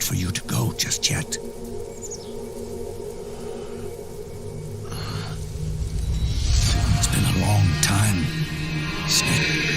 need for you to go just yet. It's been a long time, Snake.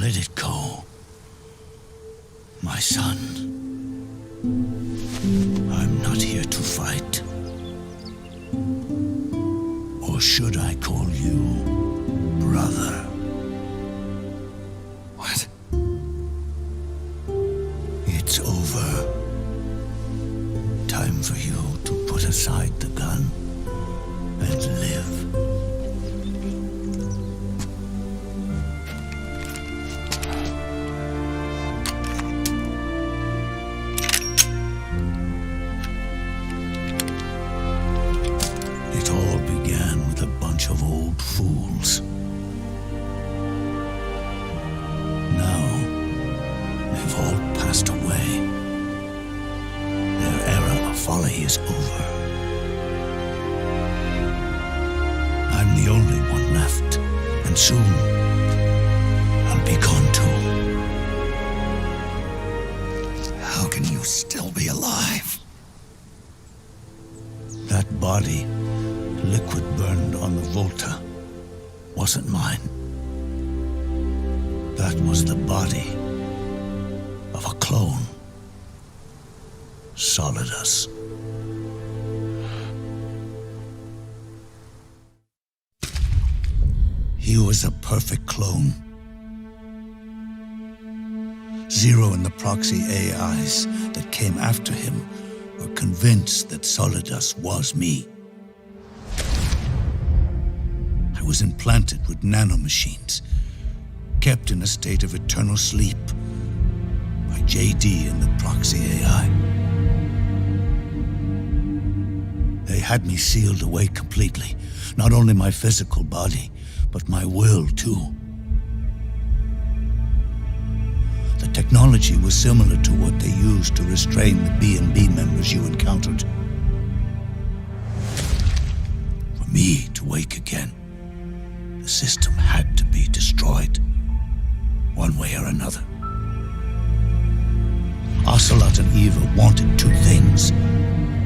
Let it go, my son. I'm not here to fight. Or should I call you brother? What? It's over. Time for you to put aside the gun and live. It all began with a bunch of old fools. Now, they've all passed away. Their era of folly is over. I'm the only one left, and soon I'll be gone too. How can you still be alive? That body, liquid burned on the Volta, wasn't mine. That was the body of a clone. Solidus. He was a perfect clone. Zero and the proxy AIs that came after him were convinced that Solidus was me. I was implanted with nanomachines, kept in a state of eternal sleep by JD and the proxy AI. They had me sealed away completely, not only my physical body, but my will too. The technology was similar to what they used to restrain the B&B members you encountered. For me to wake again, the system had to be destroyed, one way or another. Ocelot and Eva wanted two things: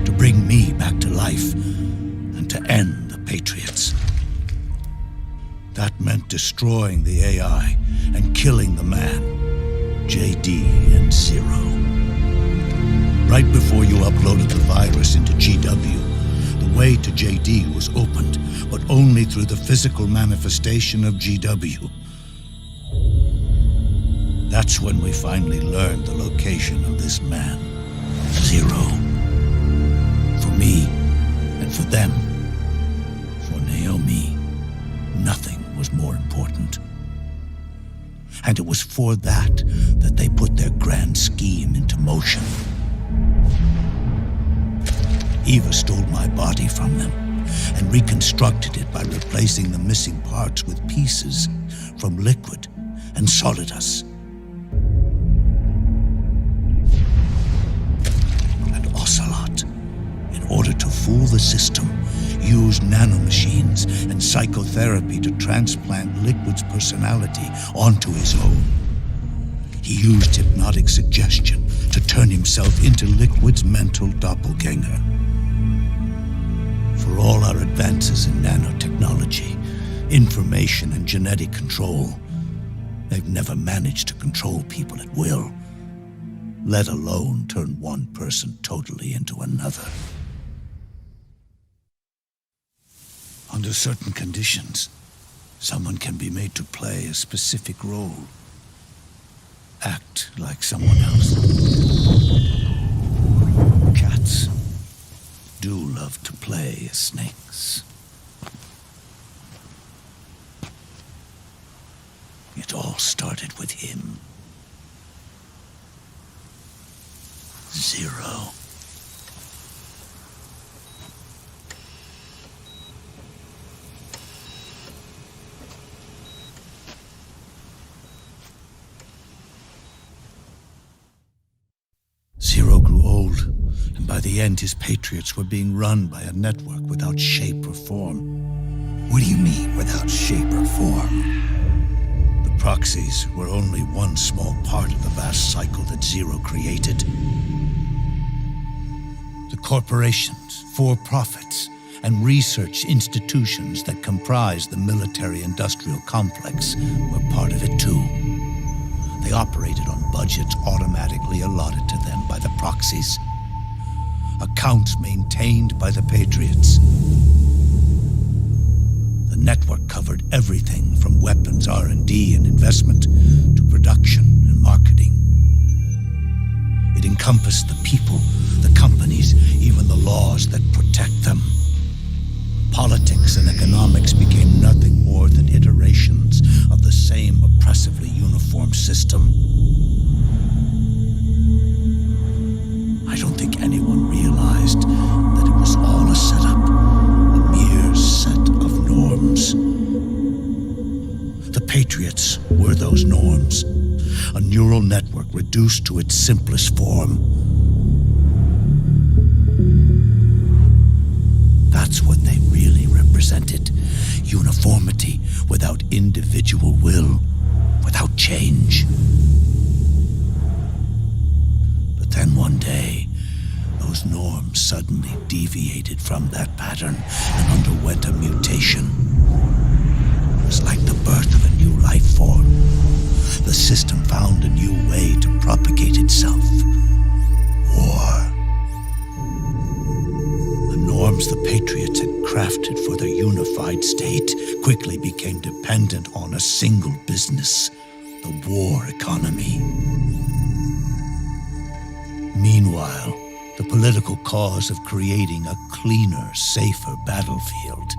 to bring me back to life and to end the Patriots. That meant destroying the AI and killing the man, JD and Zero. Right before you uploaded the virus into GW, the way to JD was opened, but only through the physical manifestation of GW. That's when we finally learned the location of this man, Zero. For me, and for them, for Naomi, nothing was more important. And it was for that they put their grand scheme into motion. Eva stole my body from them and reconstructed it by replacing the missing parts with pieces from Liquid and Solidus. And Ocelot, in order to fool the system, used nanomachines and psychotherapy to transplant Liquid's personality onto his own. He used hypnotic suggestion to turn himself into Liquid's mental doppelganger. For all our advances in nanotechnology, information and genetic control, they've never managed to control people at will, let alone turn one person totally into another. Under certain conditions, someone can be made to play a specific role, act like someone else. Cats do love to play as snakes. It all started with him. Zero. Zero grew old, and by the end his Patriots were being run by a network without shape or form. What do you mean, without shape or form? The proxies were only one small part of the vast cycle that Zero created. The corporations, for-profits, and research institutions that comprise the military-industrial complex were part of it too. They operated on budgets automatically allotted to them by the proxies. Accounts maintained by the Patriots. The network covered everything from weapons R&D and investment to production and marketing. It encompassed the people, the companies, even the laws that protect them. Politics and economics became nothing more than iterations of the same oppressively uniform system. I don't think anyone realized that it was all a setup, a mere set of norms. The Patriots were those norms, a neural network reduced to its simplest form. That's what they really represented. Uniformity without individual will, without change. But then one day, those norms suddenly deviated from that pattern and underwent a mutation. It was like the birth of a new life form. The system found a new way to propagate itself. War. Norms the Patriots had crafted for their unified state quickly became dependent on a single business, the war economy. Meanwhile, the political cause of creating a cleaner, safer battlefield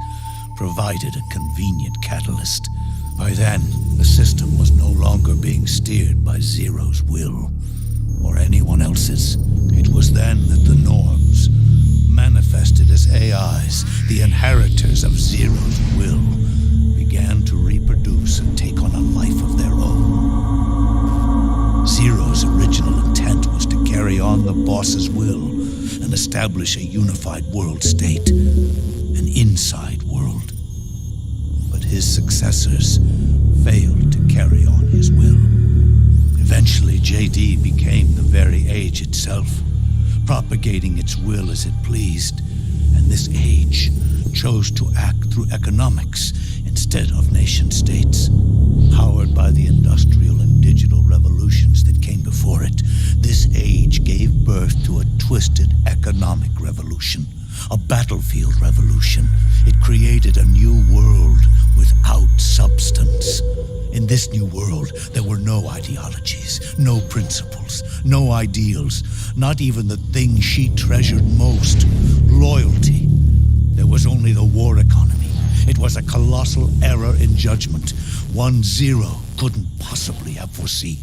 provided a convenient catalyst. By then, the system was no longer being steered by Zero's will, or anyone else's. It was then that the norms, manifested as AIs, the inheritors of Zero's will, began to reproduce and take on a life of their own. Zero's original intent was to carry on the boss's will and establish a unified world state, an inside world. But his successors failed to carry on his will. Eventually, JD became the very age itself, propagating its will as it pleased, and this age chose to act through economics instead of nation-states. Powered by the industrial and digital revolutions that came before it, this age gave birth to a twisted economic revolution, a battlefield revolution. It created a new world without substance. In this new world, there were no ideologies, no principles, no ideals, not even the thing she treasured most, loyalty. There was only the war economy. It was a colossal error in judgment, one Zero couldn't possibly have foreseen.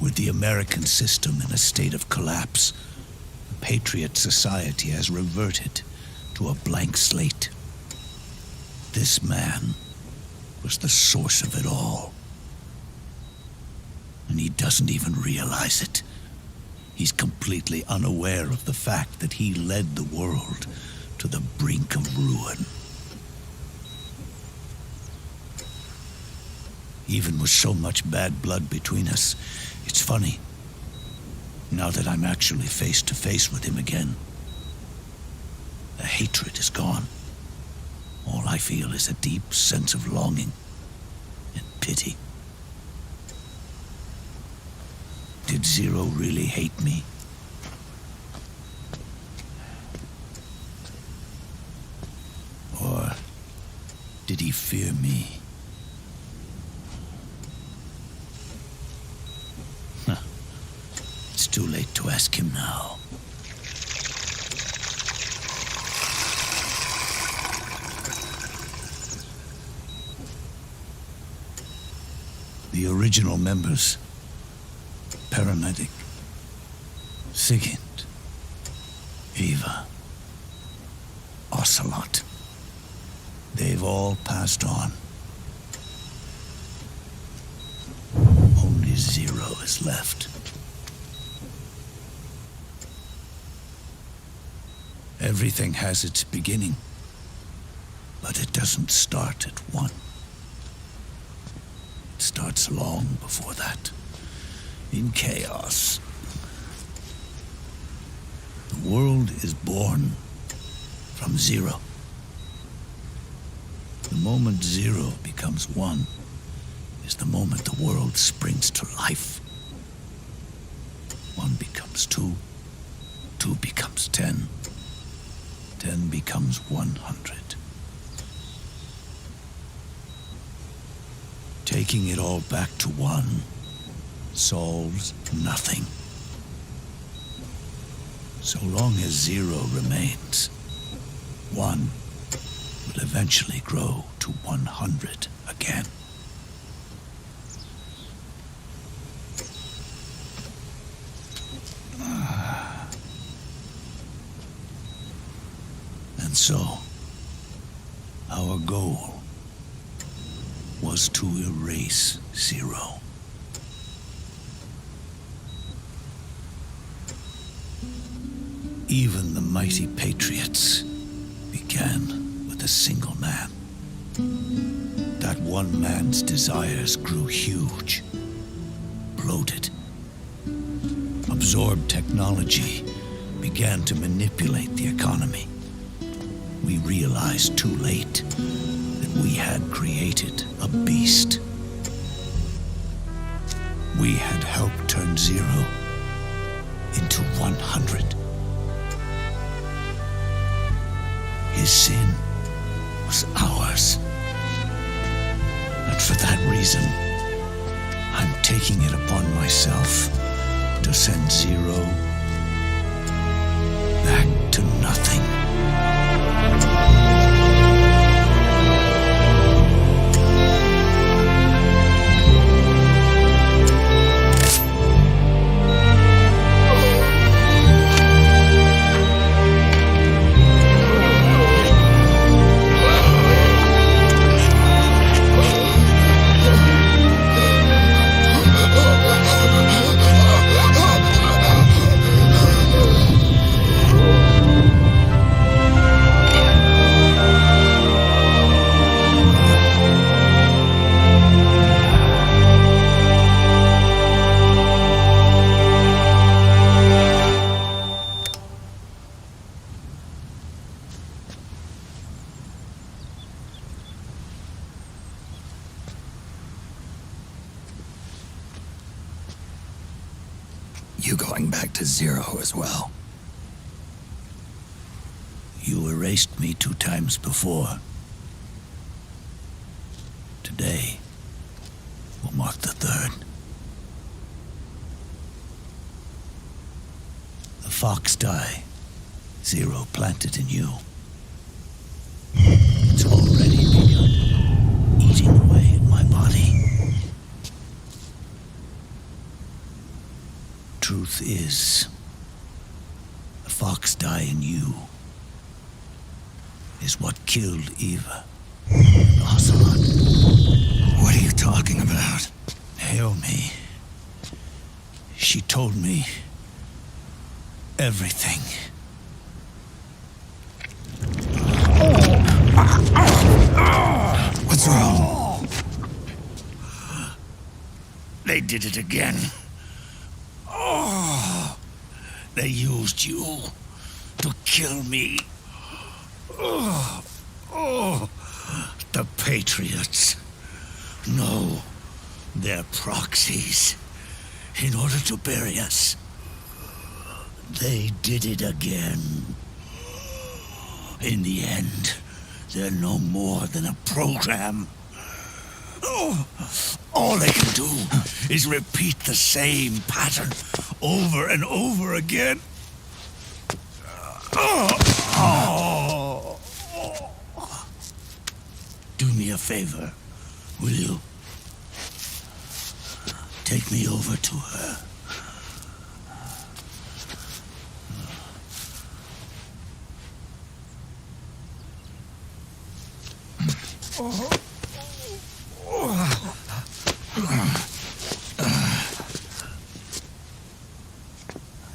With the American system in a state of collapse, the Patriot society has reverted to a blank slate. This man was the source of it all. And he doesn't even realize it. He's completely unaware of the fact that he led the world to the brink of ruin. Even with so much bad blood between us, it's funny. Now that I'm actually face to face with him again, the hatred is gone. All I feel is a deep sense of longing and pity. Did Zero really hate me? Or did he fear me? It's too late to ask him now. The original members, Paramedic, Sigint, Eva, Ocelot, they've all passed on. Only Zero is left. Everything has its beginning, but it doesn't start at one. It starts long before that, in chaos. The world is born from zero. The moment zero becomes one is the moment the world springs to life. One becomes two, two becomes 10. 10 becomes 100. Taking it all back to one solves nothing. So long as zero remains, one will eventually grow to 100 again. And so, our goal was to erase zero. Even the mighty Patriots began with a single man. That one man's desires grew huge, bloated, absorbed technology, began to manipulate the economy. We realized too late that we had created a beast. We had helped turn zero into 100. His sin was ours. And for that reason, I'm taking it upon myself to send zero back to nothing. You going back to zero as well? You erased me 2 times before. Today will mark the 3rd. The fox die zero planted in you. It's already begun eating away at my body. Truth is, the fox die in you is what killed Eva and Ocelot. What are you talking about? Naomi. She told me everything. What's wrong? They did it again. Oh, they used you to kill me. The Patriots. No, they're proxies. In order to bury us. They did it again. In the end, they're no more than a program. All they can do is repeat the same pattern over and over again. Do me a favor, will you? Take me over to her.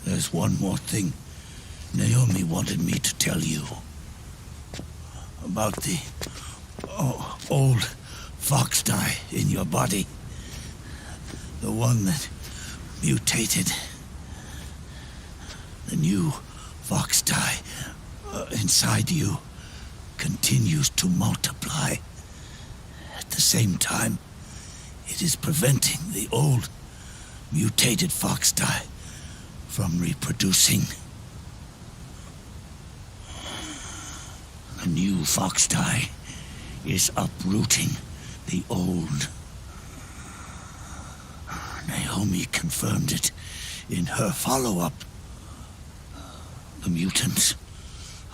There's one more thing Naomi wanted me to tell you. About the old fox dye in your body. The one that mutated. The new fox dye inside you continues to multiply. At the same time, it is preventing the old mutated fox dye from reproducing. The new fox dye is uprooting the old. Naomi confirmed it in her follow-up. The mutants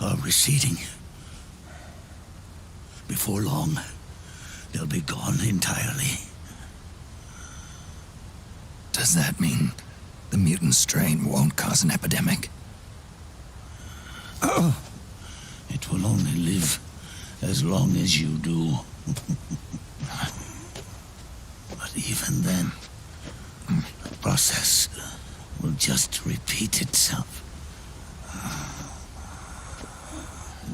are receding. Before long, they'll be gone entirely. Does that mean the mutant strain won't cause an epidemic? It will only live as long as you do. But even then, the process will just repeat itself.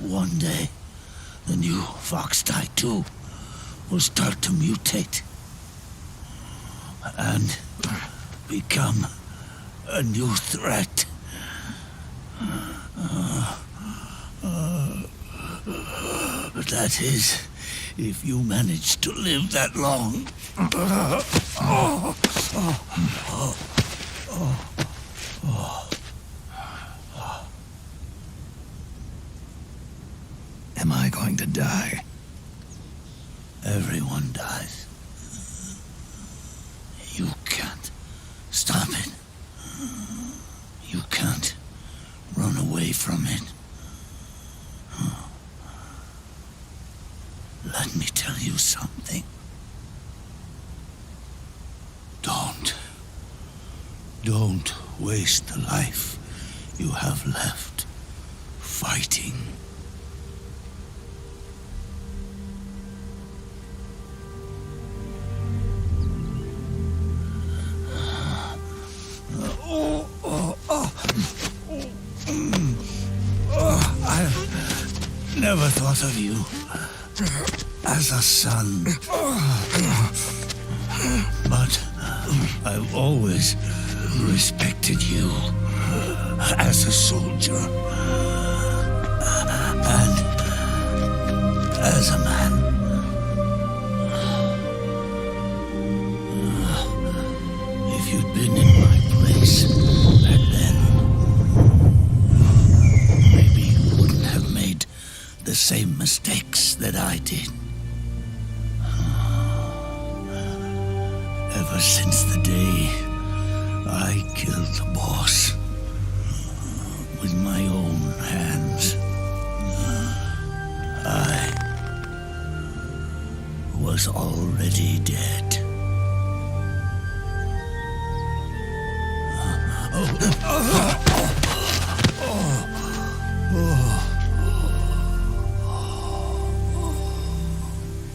One day, the new fox dye too will start to mutate and become a new threat. That is, if you manage to live that long. Am I going to die? Everyone dies. You can't stop it. You can't run away from it. Let me tell you something. Don't waste the life you have left fighting. I've never thought of you as a son. But I've always respected you as a soldier and as a man. If you'd been in my place back then, maybe you wouldn't have made the same mistakes that I did. Ever since the day I killed the boss with my own hands, I was already dead.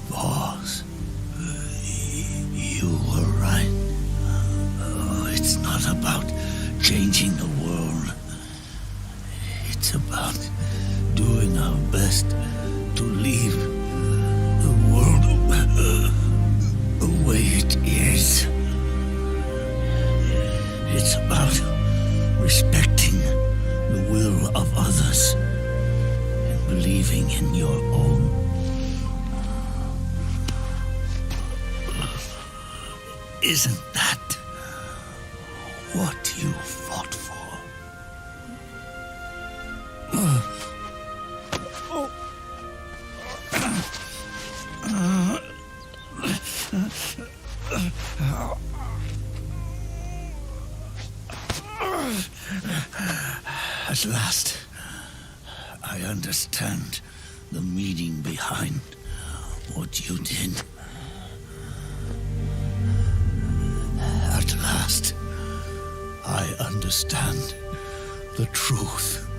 Boss, you were right. It's not about changing the world, It's about doing our best to leave the world the way it is. It's about respecting the will of others and believing in your own. Isn't that what you fought for? At last, I understand the meaning behind what you did. At last, I understand the truth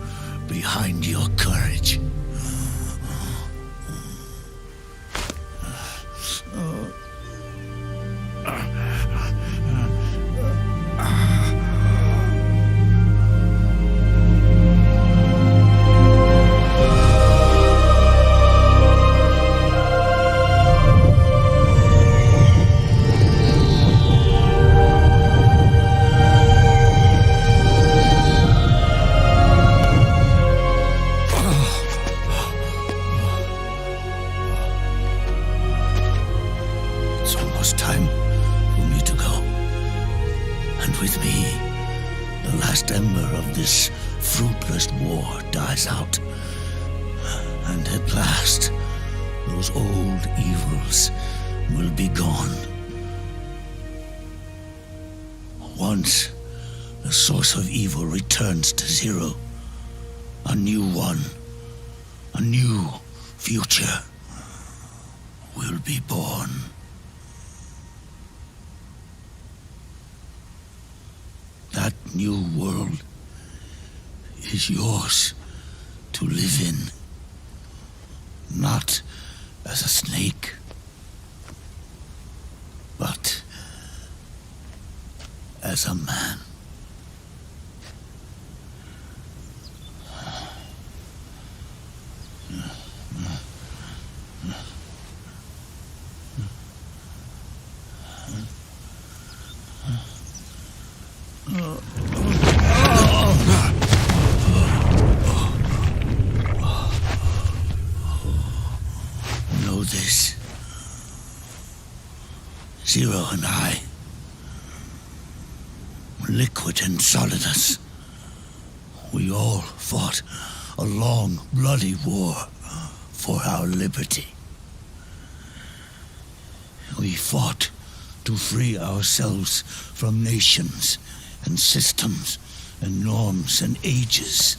behind your courage. It's almost time for me to go. And with me, the last ember of this fruitless war dies out. And at last, those old evils will be gone. Once the source of evil returns to zero, a new one, a new future will be born. That new world is yours to live in, not as a snake, but as a man. Know this. Zero and I, liquid and solidus, we all fought a long, bloody war for our liberty. We fought to free ourselves from nations and systems and norms and ages.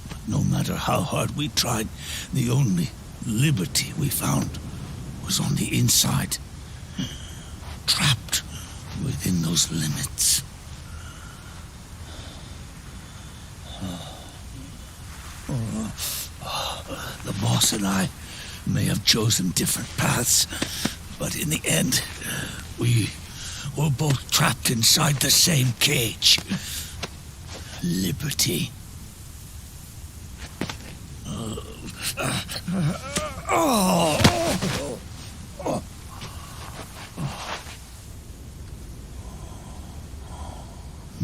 But no matter how hard we tried, the only liberty we found was on the inside, trapped within those limits. The boss and I may have chosen different paths, but in the end, we were both trapped inside the same cage. Liberty.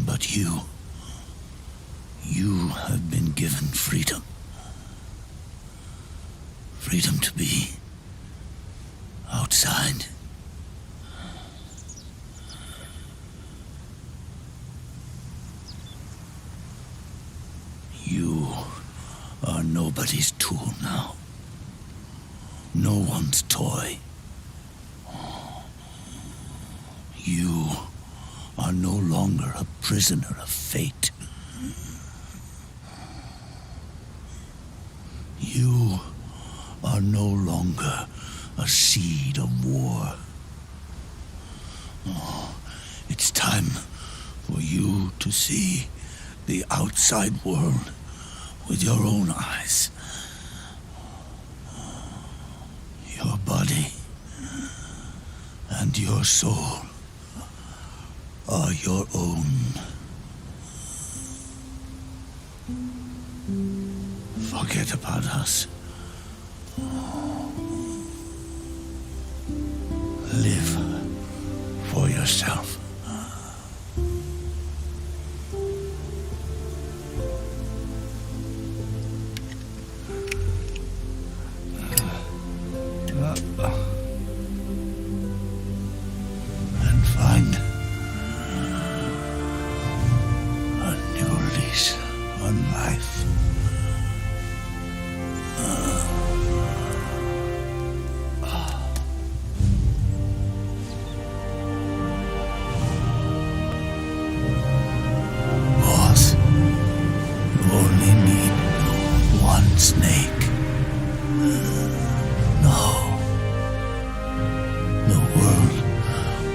But you have been given freedom. Freedom to be outside. You are nobody's tool now. No one's toy. You are no longer a prisoner of fate. You are no longer a seed of war. It's time for you to see the outside world with your own eyes. Your body and your soul are your own. forget about us. Live for yourself. And find a new lease on life. Boss, you only need one snake. No. The world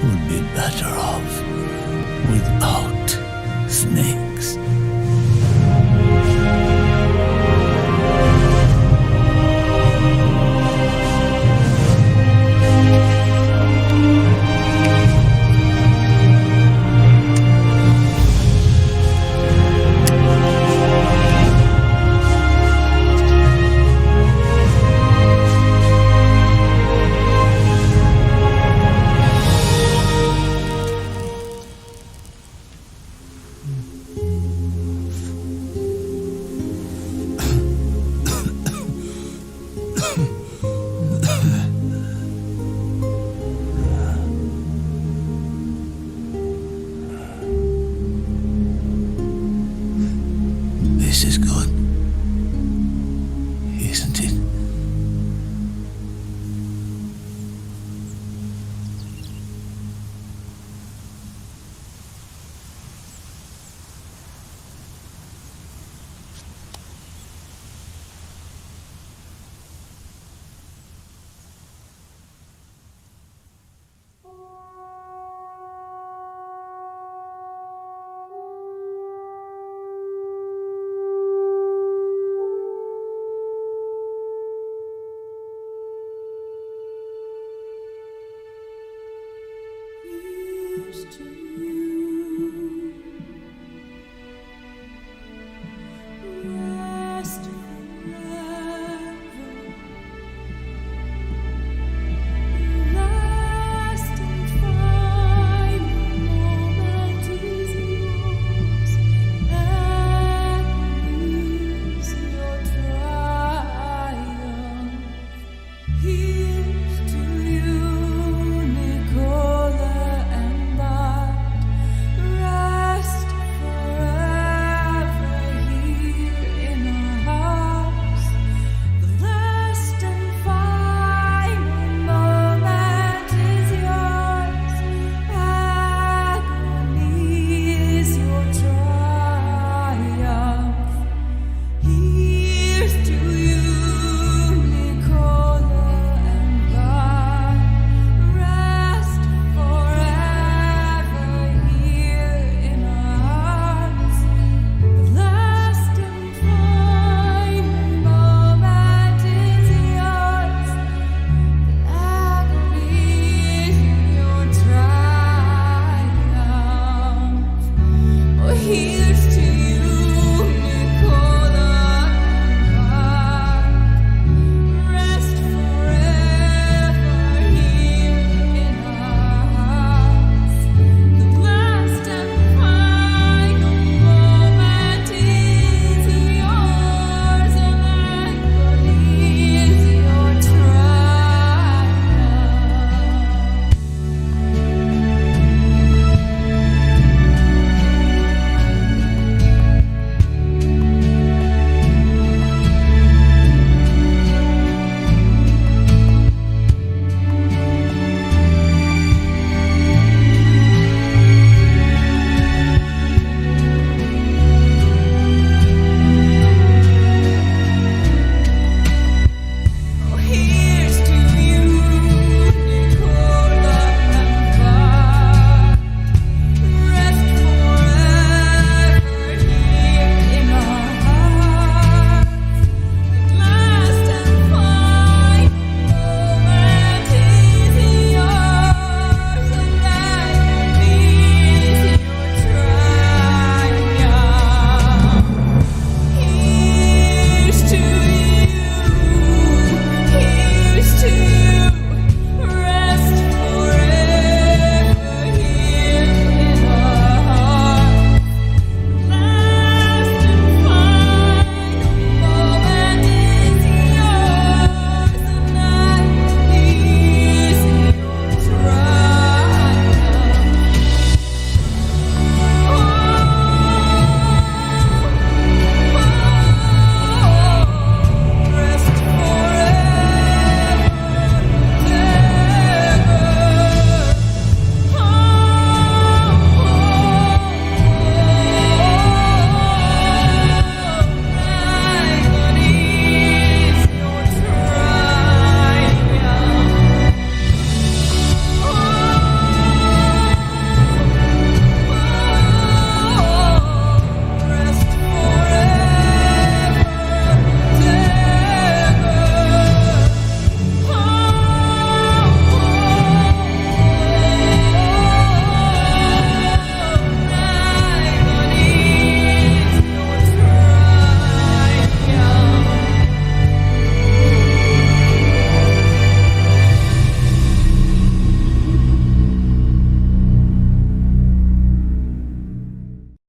would be better off without snakes. This is good, isn't it?